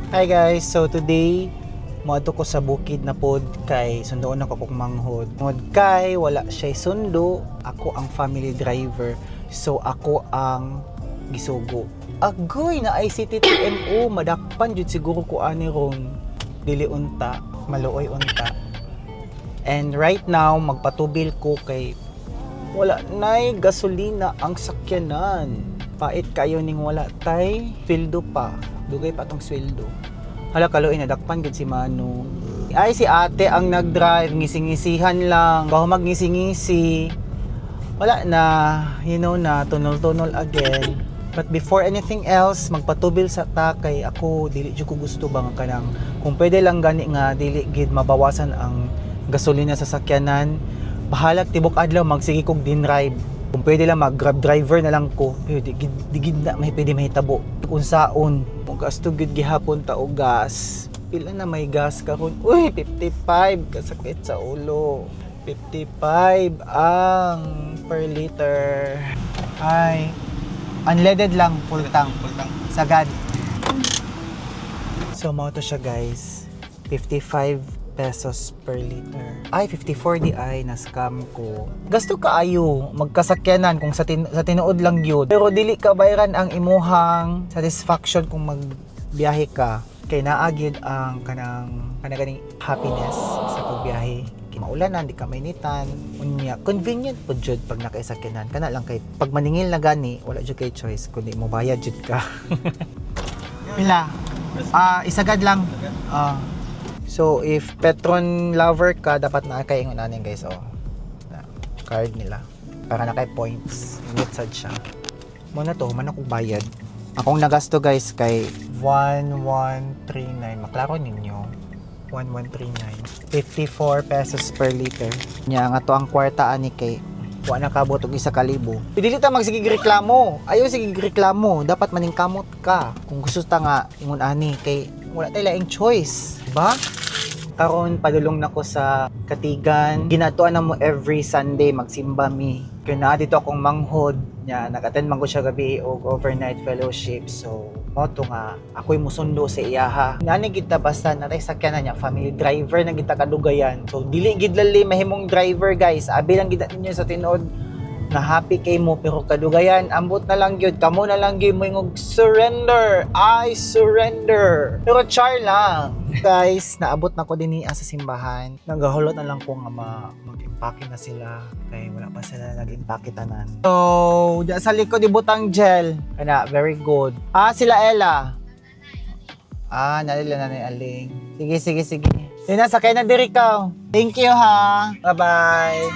Hi guys, so today moadto ko sa bukid na pod kay sundoon ako kung manghod. Ngod kay wala siya sundo, ako ang family driver. So ako ang gisugo. Agoy na ICT-TMO, madakpan jud siguro ko ani ron. Dili unta, maluoy unta. And right now magpatubil ko kay wala nay gasolina ang sakyanan. Pait kayo ning wala tay, sweldo pa. Dugay pa tong sweldo. Hala kaloy nadakpan gud si Manu. Ay si ate ang nag-drive, ngising-ngisihan lang. Bago magngisi-ngisi. Wala na, na tunol-tunol again. But before anything else, magpatubil sa takay ako, dili jud ko gusto bang kanang kung pwede lang gani nga dili gid mabawasan ang gasolina sa sakyanan. Bahalag tibok adlaw magsige kog din-drive. Kung pwede lang mag-grab driver na lang ko. Pero digid na may pwede mahitabo. Kung saon, kung gasto gud gihapon ta og gas. Pila na may gas karon? Uy, 55 kasakit sa ulo. 55 ang per liter. Ay, unleaded lang, full tank. Sagad. So, mao to siya guys. 55 pesos per liter. Ay, 54 di ay, na-scam ko. Gasto kaayo, magkasakyanan kung sa tinuod lang yun. Pero dili ka bayaran ang imuhang satisfaction kung magbiyahe ka. Kay naagid ang kanang happiness sa pagbiyahe. Kay maulan di ka mainitan. Unya, convenient po jud pag nakaisakyanan. Kana lang kay pag maningil na gani, wala jud kay choice kundi mo bayad jud ka. Pila? Isagad lang. So, if Petron lover ka, dapat nakakaingon natin guys, card nila. Para nakay points. Init sad siya. Muna to, man akong bayad. Akong nagasto guys kay 1139. Maklaro ninyo. 1139. 54 pesos per liter. Nya nga to ang kwarta ani kay wa nakabot og 1,000. Dili ta magsigig reklamo. Ayaw sigig reklamo. Dapat maning kamot ka. Kung gusto ta nga ingon ani kay wala tay laing choice, diba? Karon padulong nako sa Katigan. Ginatuan na mo every Sunday magsimba mi. Kaya na dito akong manghod nya nag-attend man ko siya gabi og overnight fellowship. So mo to nga ako'y musundo sa iyaha. Nani kita basta natay sakyanan niya family driver na kita kadugayan. So dili gid lali mahimong driver guys. Abi lang gid ninyo sa tinuod na happy kay mo pero kadugayan ambot na lang gyud kamo na lang gyud mo ingog surrender. I surrender. Pero char lang. Guys, naabot na ko dinhi sa simbahan. Nagahulot na lang ko nga mag-impake na sila kay wala pa sila nag-impake tanan. So, diya sa likod ibutang gel. Kana very good. Sila Ella. Nalila na ni Aling. Sige. Yun na, sakay na diri ka. Thank you ha. Bye-bye.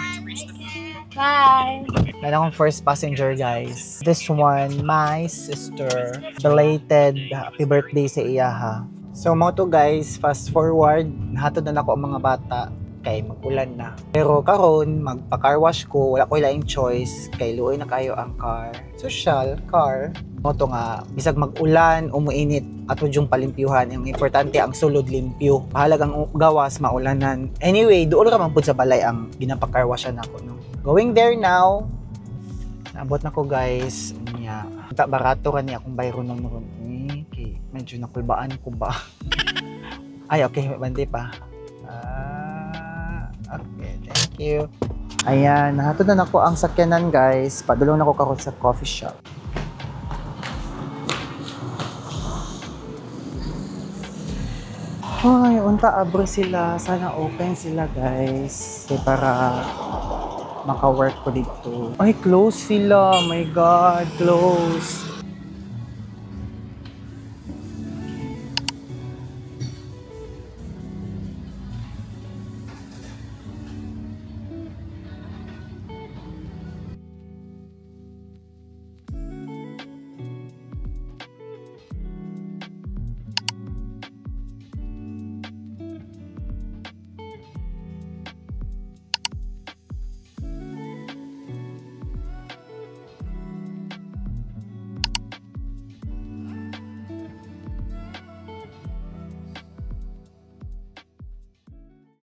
Bye! Meron akong first passenger guys. This one, my sister. Belated happy birthday sa iyaha. So mo to guys, fast forward, nahatod na ako ang mga bata kay mag-ulan na. Pero karon magpa-car wash ko, wala ko laing choice kay luoy na kayo ang car. Social car. Mo to nga bisag mag-ulan, umuinit ato yung palimpyuhan. Ang importante ang sulod limpyo. Bahalag ang gawas maulanan. Anyway, doon ra man pud sa balay ang ginapa-car washan ako no. Going there now. Naabot na ko guys. Nya, barato ra ni akong bayro nung noon. Okay, medyo nakulbaan ko ba? Ay, okay, bandi pa. Okay, thank you. Ayan, nahatod na ako ang sakyanan guys. Padulong na ko karon sa coffee shop. Ay, unta abre sila. Sana open sila guys. Okay, para maka-work ko dito. Ay, close sila. Oh my God, close.